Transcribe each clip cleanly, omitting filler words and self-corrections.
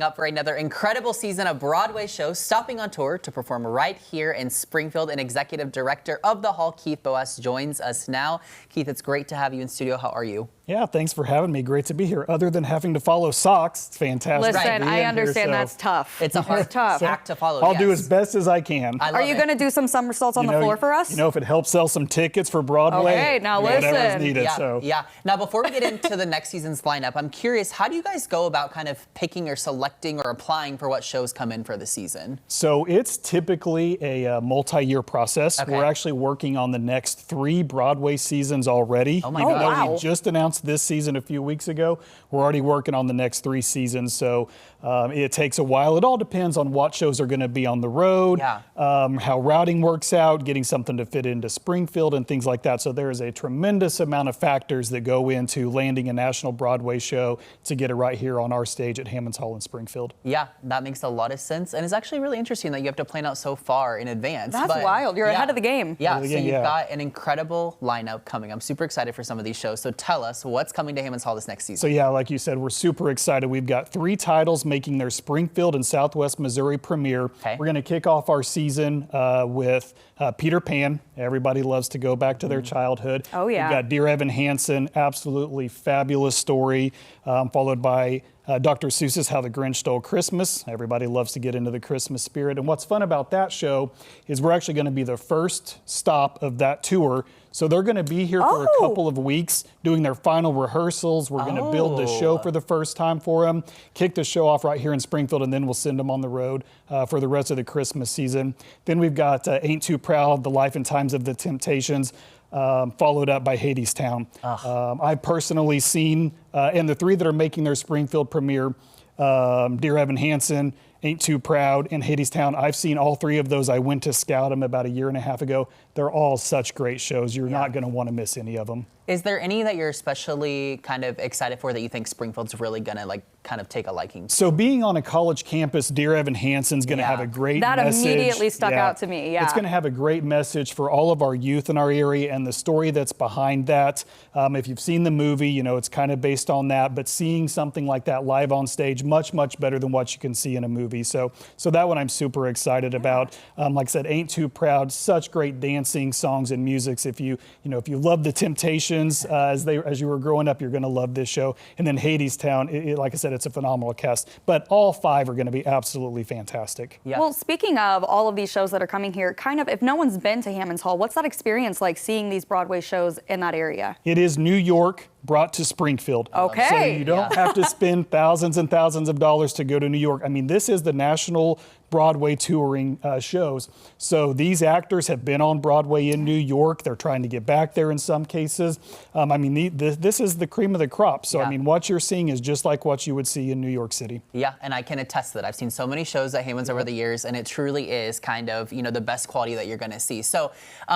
up for another incredible season of Broadway shows, stopping on tour to perform right here in Springfield. And Executive Director of the Hall, Keith Boas, joins us now. Keith, it's great to have you in studio. How are you? Yeah, thanks for having me. Great to be here. Other than having to follow socks, it's fantastic. Listen, I understand here, that's tough. It's a hard act to follow. I'll do as best as I can. Are you going to do some somersaults on the floor for us? You know, if it helps sell some tickets for Broadway, okay, now listen. Whatever's needed. Yeah. Now, before we get into the next season's lineup, I'm curious, how do you guys go about kind of picking or selecting or applying for what shows come in for the season? So it's typically a multi-year process. Okay. We're actually working on the next 3 Broadway seasons already. Oh my God. Wow. We just announced this season a few weeks ago. We're already working on the next 3 seasons, so it takes a while. It all depends on what shows are going to be on the road, how routing works out, getting something to fit into Springfield and things like that. So there is a tremendous amount of factors that go into landing a national Broadway show to get it right here on our stage at Hammons Hall in Springfield. Yeah, that makes a lot of sense. And it's actually really interesting that you have to plan out so far in advance. That's wild. You're ahead of the game. Yeah, so you've got an incredible lineup coming. I'm super excited for some of these shows. So tell us, what's coming to Hammons Hall this next season? So yeah, like you said, we're super excited. We've got 3 titles making their Springfield and Southwest Missouri premiere. Okay. We're going to kick off our season with Peter Pan. Everybody loves to go back to their childhood. Oh yeah. We've got Dear Evan Hansen, absolutely fabulous story, followed by Dr. Seuss's How the Grinch Stole Christmas. Everybody loves to get into the Christmas spirit. And what's fun about that show is we're actually going to be the first stop of that tour. So they're going to be here for a couple of weeks doing their final rehearsals. We're going to build the show for the first time for them, kick the show off right here in Springfield, and then we'll send them on the road for the rest of the Christmas season. Then we've got Ain't Too Proud, The Life and Times of the Temptations, followed up by Hadestown. I've personally seen, and the 3 that are making their Springfield premiere, Dear Evan Hansen, Ain't Too Proud, and Hadestown. I've seen all 3 of those. I went to scout them about a year and a half ago. They're all such great shows. You're not going to want to miss any of them. Is there any that you're especially kind of excited for that you think Springfield's really going to kind of take a liking to? So being on a college campus, Dear Evan Hansen's going to have a great message. That immediately stuck out to me, It's going to have a great message for all of our youth in our area and the story that's behind that. If you've seen the movie, you know, it's kind of based on that, but seeing something like that live on stage, much, much better than what you can see in a movie. So that one I'm super excited about. Like I said, Ain't Too Proud, such great dancing songs and musics. If you love the Temptations, as you were growing up, you're going to love this show. And then Hadestown, like I said, it's a phenomenal cast. But all 5 are going to be absolutely fantastic. Yeah. Well, speaking of all of these shows that are coming here, kind of, if no one's been to Hammons Hall, what's that experience like seeing these Broadway shows in that area? It is New York brought to Springfield. Okay. So you don't have to spend thousands and thousands of dollars to go to New York. I mean, this is the national Broadway touring shows. So these actors have been on Broadway in New York. They're trying to get back there in some cases. I mean, this is the cream of the crop. So, I mean, what you're seeing is just like what you would see in New York City. Yeah, and I can attest to that. I've seen so many shows at Hammons over the years, and it truly is kind of, the best quality that you're going to see. So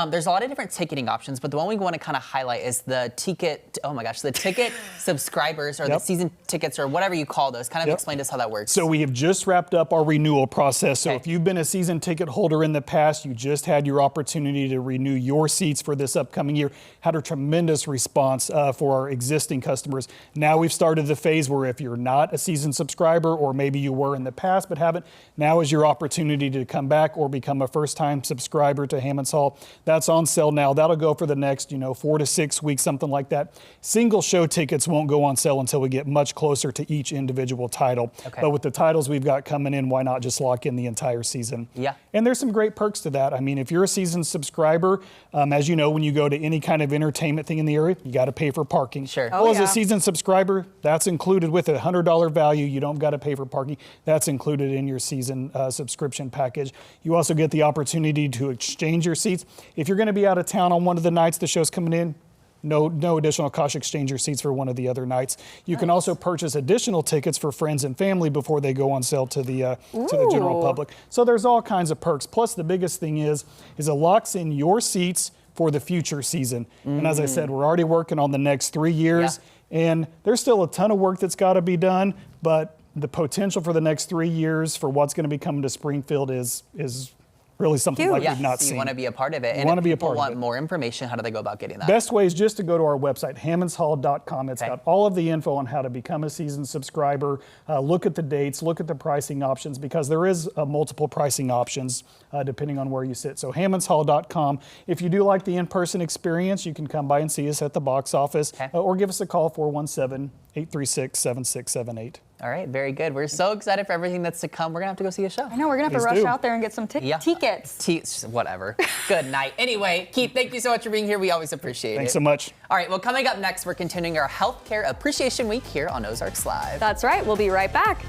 there's a lot of different ticketing options, but the one we want to kind of highlight is the ticket, the ticket subscribers or the season tickets or whatever you call those. Kind of explain to us how that works. So we have just wrapped up our renewal process. So if you've been a season ticket holder in the past, you just had your opportunity to renew your seats for this upcoming year, had a tremendous response for our existing customers. Now we've started the phase where if you're not a season subscriber, or maybe you were in the past but haven't, now is your opportunity to come back or become a first-time subscriber to Hammons Hall. That's on sale now. That'll go for the next, 4 to 6 weeks, something like that. Single show tickets won't go on sale until we get much closer to each individual title. But with the titles we've got coming in, why not just lock in the entire season? Yeah. And there's some great perks to that. I mean, if you're a season subscriber, as you know, when you go to any kind of entertainment thing in the area, you got to pay for parking. Sure. Well, as a season subscriber, that's included with a $100 value. You don't got to pay for parking. That's included in your season subscription package. You also get the opportunity to exchange your seats. If you're going to be out of town on one of the nights the show's coming in, no additional cost. Exchange your seats for one of the other nights. You can also purchase additional tickets for friends and family before they go on sale to the general public. So there's all kinds of perks. Plus, the biggest thing is it locks in your seats for the future season. And as I said, we're already working on the next 3 years, and there's still a ton of work that's got to be done, but the potential for the next 3 years for what's going to be coming to Springfield is really something Huge. like Yes, we've not you seen. want to be a part of it. And wanna if be a people part of want it. more information, how do they go about getting that? Best way is just to go to our website, hammondshall.com. It's Okay. got all of the info on how to become a seasoned subscriber. Look at the dates, look at the pricing options, because there is multiple pricing options depending on where you sit. So hammondshall.com. If you do like the in-person experience, you can come by and see us at the box office or give us a call, 417-836-7678. All right, very good. We're so excited for everything that's to come. We're going to have to go see a show. I know, we're going to have to Please rush do. out there and get some tickets. Whatever. Good night. Anyway, Keith, thank you so much for being here. We always appreciate it. Thanks so much. All right, well, coming up next, we're continuing our Healthcare Appreciation Week here on Ozarks Live. That's right. We'll be right back.